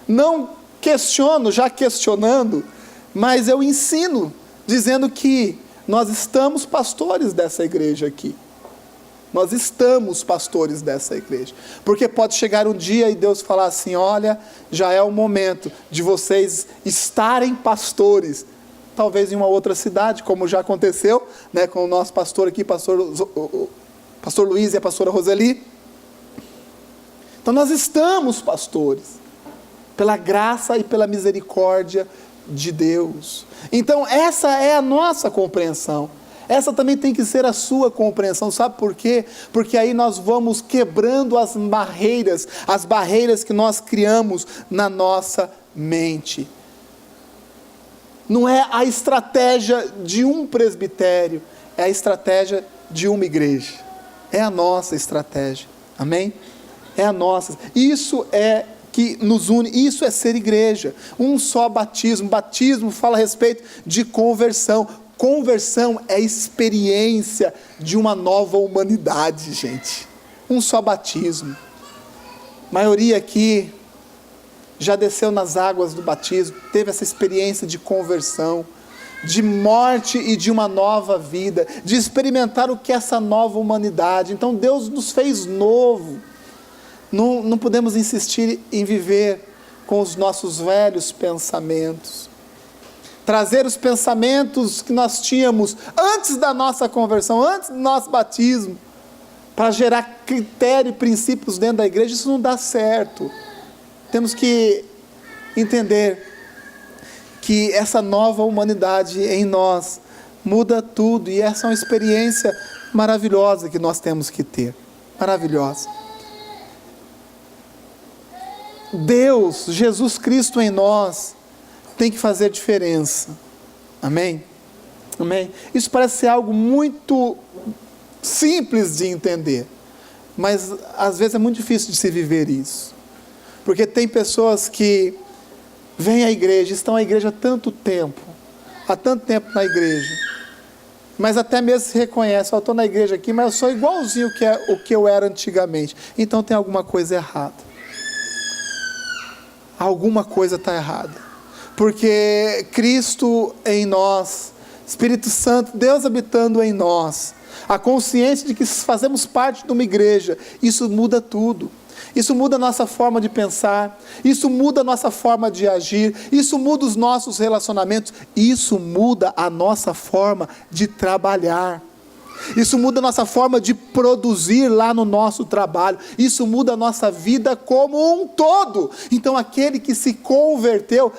Não questiono, já questionando, mas eu ensino, dizendo que nós estamos pastores dessa igreja aqui. Nós estamos pastores dessa igreja. Porque pode chegar um dia e Deus falar assim, olha, já é o momento de vocês estarem pastores. Talvez em uma outra cidade, como já aconteceu, né, com o nosso pastor aqui, pastor Luiz e a pastora Roseli. Então nós estamos pastores, pela graça e pela misericórdia de Deus. Então essa é a nossa compreensão. Essa também tem que ser a sua compreensão. Sabe por quê? Porque aí nós vamos quebrando as barreiras que nós criamos na nossa mente. Não é a estratégia de um presbitério, é a estratégia de uma igreja. É a nossa estratégia. Amém? É a nossa. Isso é que nos une, isso é ser igreja. Um só batismo. Batismo fala a respeito de conversão. Conversão é experiência de uma nova humanidade, gente. Um só batismo. A maioria aqui já desceu nas águas do batismo, teve essa experiência de conversão, de morte e de uma nova vida, de experimentar o que é essa nova humanidade. Então Deus nos fez novo. Não podemos insistir em viver com os nossos velhos pensamentos. Trazer os pensamentos que nós tínhamos antes da nossa conversão, antes do nosso batismo, para gerar critério e princípios dentro da igreja, isso não dá certo. Temos que entender que essa nova humanidade em nós muda tudo, e essa é uma experiência maravilhosa que nós temos que ter. Maravilhosa. Deus, Jesus Cristo em nós, tem que fazer diferença. Amém? Amém? Isso parece ser algo muito simples de entender, mas às vezes é muito difícil de se viver isso. Porque tem pessoas que vêm à igreja, estão à igreja há tanto tempo na igreja, mas até mesmo se reconhecem, eu estou na igreja aqui, mas eu sou igualzinho o que eu era antigamente. Então tem alguma coisa errada. Alguma coisa está errada. Porque Cristo em nós, Espírito Santo, Deus habitando em nós, a consciência de que fazemos parte de uma igreja, isso muda tudo. Isso muda a nossa forma de pensar, isso muda a nossa forma de agir, isso muda os nossos relacionamentos, isso muda a nossa forma de trabalhar, isso muda a nossa forma de produzir lá no nosso trabalho, isso muda a nossa vida como um todo. Então aquele que se converteu,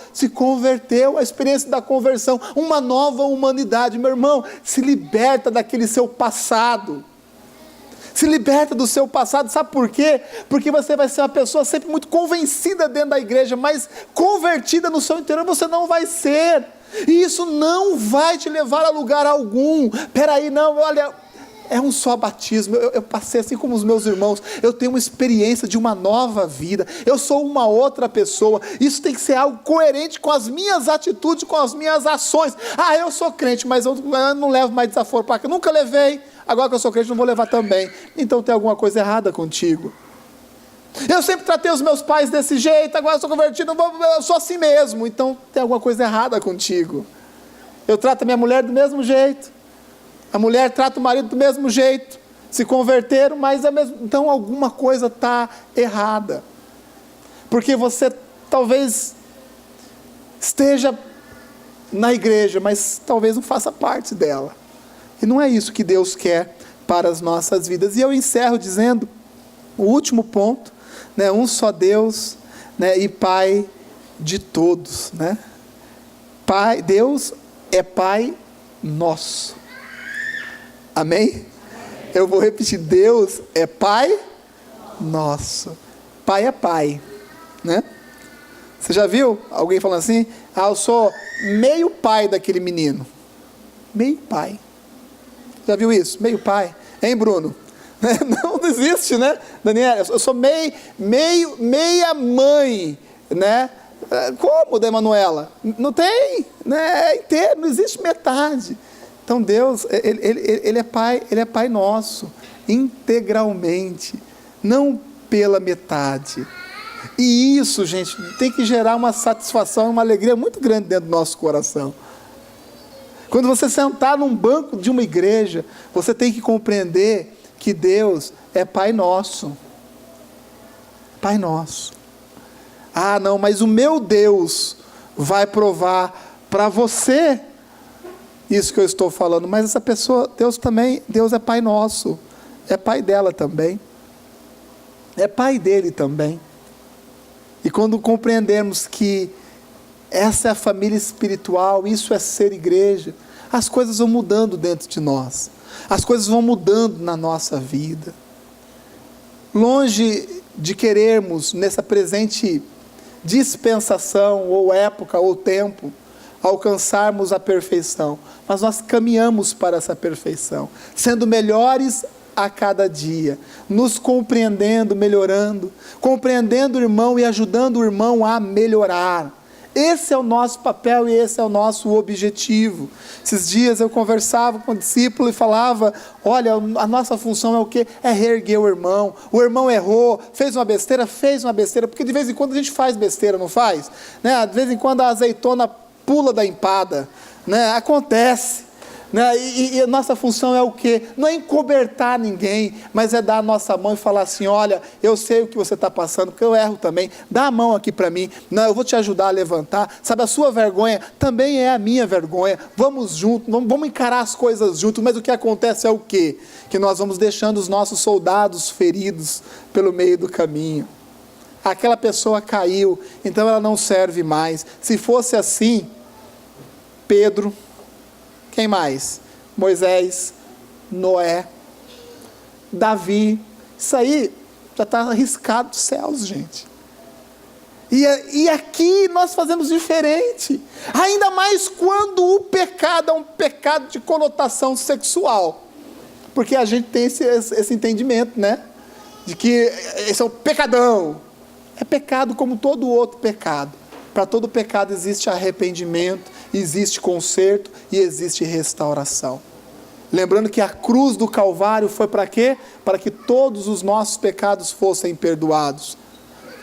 a experiência da conversão, uma nova humanidade. Meu irmão, se liberta daquele seu passado. Se liberta do seu passado, sabe por quê? Porque você vai ser uma pessoa sempre muito convencida dentro da igreja, mas convertida no seu interior você não vai ser. E isso não vai te levar a lugar algum. Peraí, não, olha, é um só batismo. Eu passei assim como os meus irmãos, eu tenho uma experiência de uma nova vida, eu sou uma outra pessoa. Isso tem que ser algo coerente com as minhas atitudes, com as minhas ações. Ah, eu sou crente, mas eu não levo mais desaforo para cá, nunca levei. Agora que eu sou crente, não vou levar também. Então tem alguma coisa errada contigo. Eu sempre tratei os meus pais desse jeito, agora eu sou convertido, eu sou assim mesmo. Então tem alguma coisa errada contigo. Eu trato a minha mulher do mesmo jeito, a mulher trata o marido do mesmo jeito, se converteram, mas é mesmo. Então alguma coisa está errada. Porque você talvez esteja na igreja, mas talvez não faça parte dela. E não é isso que Deus quer para as nossas vidas. E eu encerro dizendo, o último ponto, né, um só Deus, né, e Pai de todos, né? Pai, Deus é Pai nosso. Amém? Eu vou repetir, Deus é Pai nosso. Pai é Pai, né? Você já viu alguém falando assim? Eu sou meio pai daquele menino. Meio pai. Já viu isso? Meio pai. Hein, Bruno? Não existe, né? Daniela, eu sou meia mãe, né? Como, da Emanuela? Não tem, né? É inteiro, não existe metade. Então Deus, ele é pai nosso, integralmente, não pela metade. E isso, gente, tem que gerar uma satisfação, uma alegria muito grande dentro do nosso coração. Quando você sentar num banco de uma igreja, você tem que compreender que Deus é Pai nosso. Pai nosso. Ah, não, mas o meu Deus vai provar para você isso que eu estou falando. Mas essa pessoa, Deus é Pai nosso. É Pai dela também. É Pai dele também. E quando compreendermos que essa é a família espiritual, isso é ser igreja, as coisas vão mudando dentro de nós. As coisas vão mudando na nossa vida. Longe de querermos, nessa presente dispensação, ou época, ou tempo, alcançarmos a perfeição. Mas nós caminhamos para essa perfeição, sendo melhores a cada dia, nos compreendendo, melhorando, compreendendo o irmão e ajudando o irmão a melhorar. Esse é o nosso papel e esse é o nosso objetivo. Esses dias eu conversava com um discípulo e falava, olha, a nossa função é o quê? É reerguer o irmão errou, fez uma besteira, porque de vez em quando a gente faz besteira, não faz? Né? De vez em quando a azeitona pula da empada, né? Acontece. Né? E a nossa função é o quê? Não é encobertar ninguém, mas é dar a nossa mão e falar assim, olha, eu sei o que você está passando, porque eu erro também, dá a mão aqui para mim, não, eu vou te ajudar a levantar, sabe, a sua vergonha também é a minha vergonha, vamos juntos, vamos encarar as coisas juntos, mas o que acontece é o quê? Que nós vamos deixando os nossos soldados feridos pelo meio do caminho. Aquela pessoa caiu, então ela não serve mais. Se fosse assim, Pedro, quem mais? Moisés, Noé, Davi, isso aí já está arriscado dos céus, gente. E aqui nós fazemos diferente, ainda mais quando o pecado é um pecado de conotação sexual, porque a gente tem esse entendimento, né? De que esse é um pecadão. É pecado como todo outro pecado. Para todo pecado existe arrependimento, existe conserto e existe restauração. Lembrando que a cruz do Calvário foi para quê? Para que todos os nossos pecados fossem perdoados.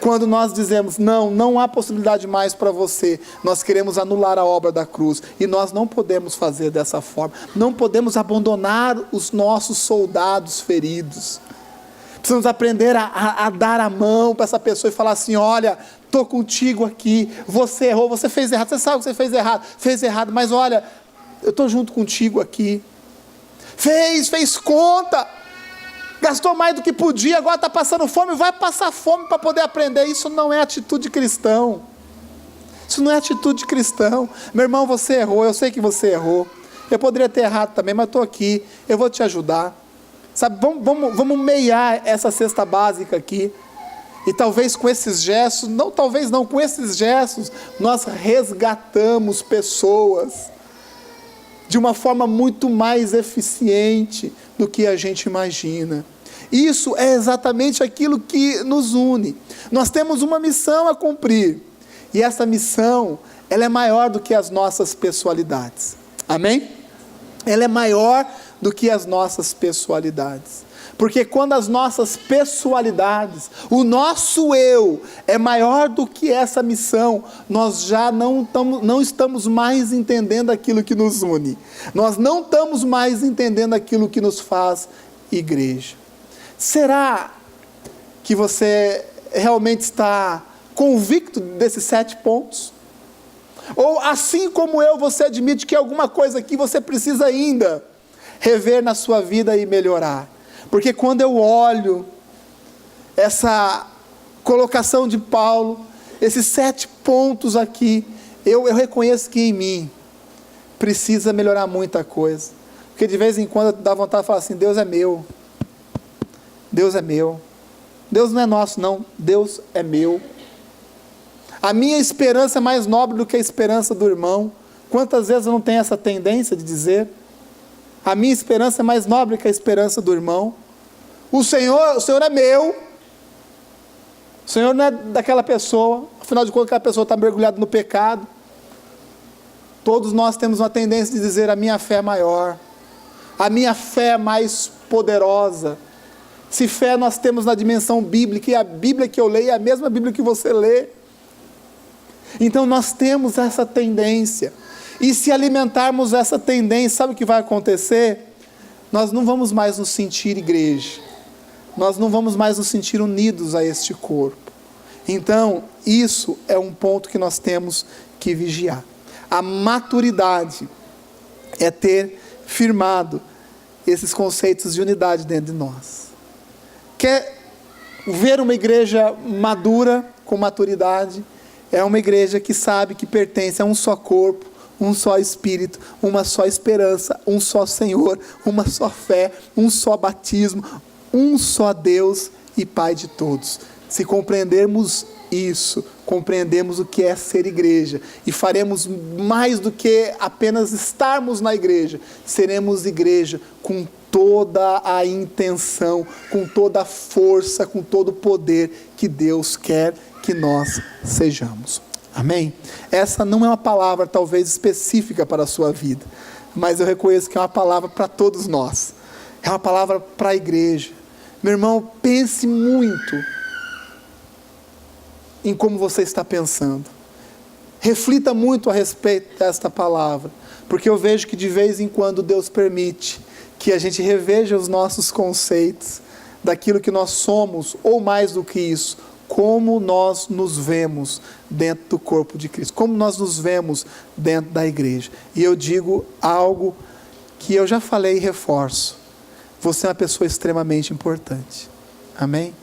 Quando nós dizemos, não há possibilidade mais para você, nós queremos anular a obra da cruz. E nós não podemos fazer dessa forma. Não podemos abandonar os nossos soldados feridos. Precisamos aprender a dar a mão para essa pessoa e falar assim, olha, estou contigo aqui, você errou, você fez errado, você sabe que você fez errado, mas olha, eu estou junto contigo aqui. Fez conta, gastou mais do que podia, agora está passando fome, vai passar fome para poder aprender. Isso não é atitude cristã. Isso não é atitude cristã. Meu irmão, você errou, eu sei que você errou. Eu poderia ter errado também, mas estou aqui, eu vou te ajudar. Sabe, vamos meiar essa cesta básica aqui. E talvez com esses gestos, com esses gestos, nós resgatamos pessoas de uma forma muito mais eficiente do que a gente imagina. Isso é exatamente aquilo que nos une. Nós temos uma missão a cumprir. E essa missão, ela é maior do que as nossas pessoalidades. Amém? Ela é maior do que as nossas pessoalidades. Porque quando as nossas pessoalidades, o nosso eu, é maior do que essa missão, nós já não estamos mais entendendo aquilo que nos une. Nós não estamos mais entendendo aquilo que nos faz igreja. Será que você realmente está convicto desses 7 pontos? Ou assim como eu, você admite que alguma coisa aqui você precisa ainda rever na sua vida e melhorar. Porque quando eu olho essa colocação de Paulo, esses 7 pontos aqui, eu reconheço que em mim precisa melhorar muita coisa. Porque de vez em quando dá vontade de falar assim: Deus é meu. Deus é meu. Deus não é nosso, não. Deus é meu. A minha esperança é mais nobre do que a esperança do irmão. Quantas vezes eu não tenho essa tendência de dizer? A minha esperança é mais nobre que a esperança do irmão. O Senhor é meu. O Senhor não é daquela pessoa. Afinal de contas, aquela pessoa está mergulhada no pecado. Todos nós temos uma tendência de dizer: a minha fé é maior. A minha fé é mais poderosa. Se fé nós temos na dimensão bíblica, e a Bíblia que eu leio é a mesma Bíblia que você lê. Então nós temos essa tendência. E se alimentarmos essa tendência, sabe o que vai acontecer? Nós não vamos mais nos sentir igreja. Nós não vamos mais nos sentir unidos a este corpo. Então, isso é um ponto que nós temos que vigiar. A maturidade é ter firmado esses conceitos de unidade dentro de nós. Quer ver uma igreja madura, com maturidade? É uma igreja que sabe que pertence a um só corpo, um só Espírito, uma só esperança, um só Senhor, uma só fé, um só batismo, um só Deus e Pai de todos. Se compreendermos isso, compreendemos o que é ser igreja, e faremos mais do que apenas estarmos na igreja. Seremos igreja com toda a intenção, com toda a força, com todo o poder que Deus quer que nós sejamos. Amém? Essa não é uma palavra talvez específica para a sua vida, mas eu reconheço que é uma palavra para todos nós. É uma palavra para a igreja. Meu irmão, pense muito em como você está pensando. Reflita muito a respeito desta palavra, porque eu vejo que de vez em quando Deus permite que a gente reveja os nossos conceitos daquilo que nós somos, ou mais do que isso, como nós nos vemos dentro do corpo de Cristo, como nós nos vemos dentro da igreja. E eu digo algo que eu já falei e reforço: você é uma pessoa extremamente importante. Amém?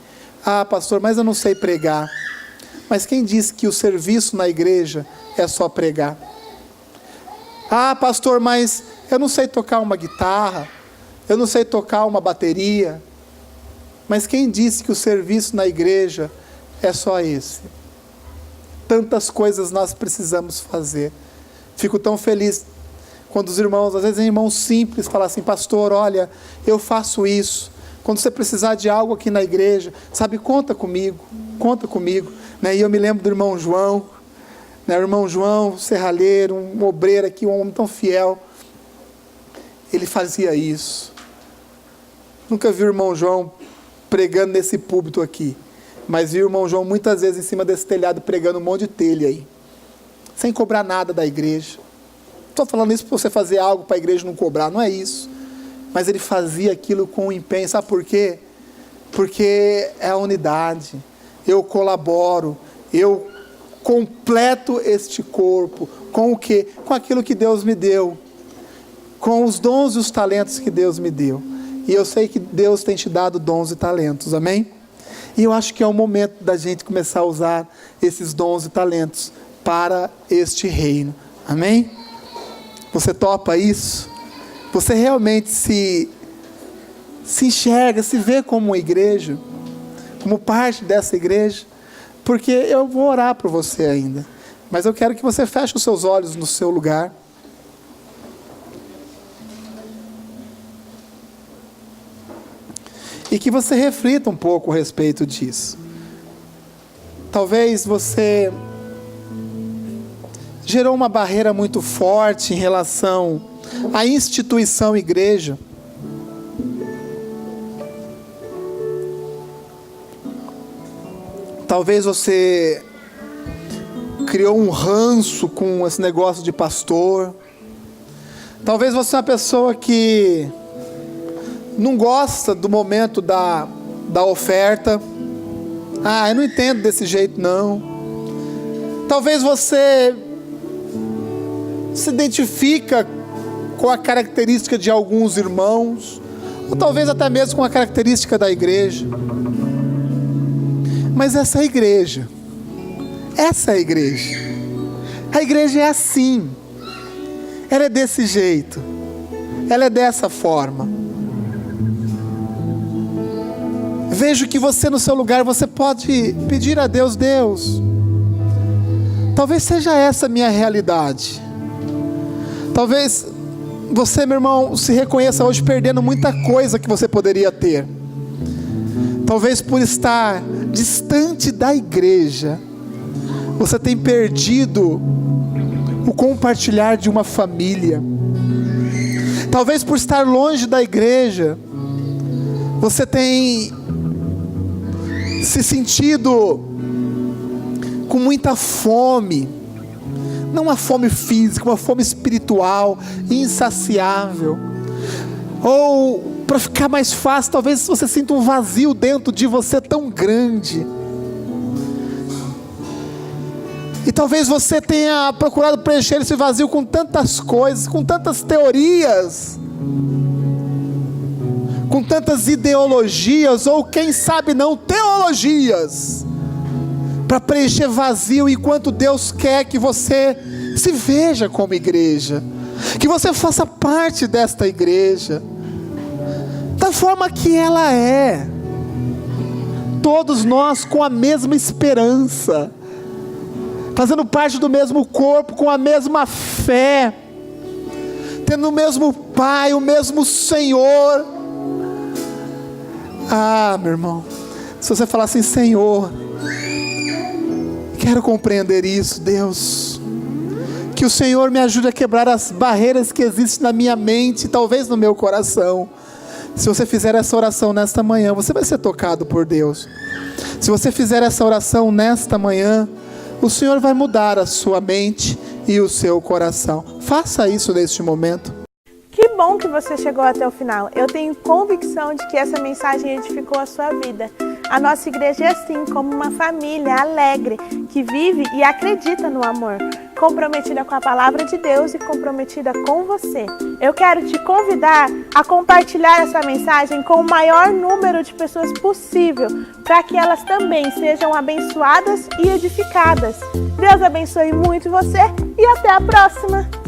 Ah, pastor, mas eu não sei pregar. Mas quem disse que o serviço na igreja é só pregar? Ah, pastor, mas eu não sei tocar uma guitarra, eu não sei tocar uma bateria. Mas quem disse que o serviço na igreja é só esse? Tantas coisas nós precisamos fazer. Fico tão feliz quando os irmãos, às vezes irmãos simples, falam assim: pastor, olha, eu faço isso. Quando você precisar de algo aqui na igreja, sabe, conta comigo. E eu me lembro do irmão João, o irmão João, serralheiro, um obreiro aqui, um homem tão fiel. Ele fazia isso. Nunca vi o irmão João pregando nesse púlpito aqui, mas vi o irmão João muitas vezes em cima desse telhado pregando um monte de telha aí, sem cobrar nada da igreja. Não estou falando isso para você fazer algo para a igreja não cobrar, não é isso. Mas ele fazia aquilo com empenho. Sabe por quê? Porque é a unidade. Eu colaboro, eu completo este corpo. Com o quê? Com aquilo que Deus me deu. Com os dons e os talentos que Deus me deu. E eu sei que Deus tem te dado dons e talentos, amém? E eu acho que é o momento da gente começar a usar esses dons e talentos para este reino, amém? Você topa isso? Você realmente se enxerga, se vê como uma igreja, como parte dessa igreja? Porque eu vou orar por você ainda, mas eu quero que você feche os seus olhos no seu lugar. E que você reflita um pouco a respeito disso. Talvez você gerou uma barreira muito forte em relação à instituição igreja. Talvez você criou um ranço com esse negócio de pastor. Talvez você é uma pessoa que não gosta do momento da oferta. Ah, eu não entendo desse jeito não. Talvez você se identifica com a característica de alguns irmãos, ou talvez até mesmo com a característica da igreja. Mas essa é a igreja. Essa é a igreja. A igreja é assim. Ela é desse jeito. Ela é dessa forma. Vejo que você no seu lugar, você pode pedir a Deus, Deus, talvez seja essa a minha realidade. Talvez você, meu irmão, se reconheça hoje perdendo muita coisa que você poderia ter. Talvez por estar distante da igreja, você tem perdido o compartilhar de uma família. Talvez por estar longe da igreja, você tem se sentido com muita fome. Não uma fome física, uma fome espiritual, insaciável. Ou, para ficar mais fácil, talvez você sinta um vazio dentro de você tão grande. E talvez você tenha procurado preencher esse vazio com tantas coisas, com tantas teorias, com tantas ideologias, ou quem sabe não, teologias, para preencher vazio, enquanto Deus quer que você se veja como igreja, que você faça parte desta igreja, da forma que ela é, todos nós com a mesma esperança, fazendo parte do mesmo corpo, com a mesma fé, tendo o mesmo Pai, o mesmo Senhor. Ah, meu irmão, se você falar assim, Senhor, quero compreender isso, Deus, que o Senhor me ajude a quebrar as barreiras que existem na minha mente, talvez no meu coração. Se você fizer essa oração nesta manhã, você vai ser tocado por Deus. Se você fizer essa oração nesta manhã, o Senhor vai mudar a sua mente e o seu coração. Faça isso neste momento. Que bom que você chegou até o final. Eu tenho convicção de que essa mensagem edificou a sua vida. A nossa igreja é assim, como uma família alegre, que vive e acredita no amor, comprometida com a palavra de Deus e comprometida com você. Eu quero te convidar a compartilhar essa mensagem com o maior número de pessoas possível, para que elas também sejam abençoadas e edificadas. Deus abençoe muito você e até a próxima!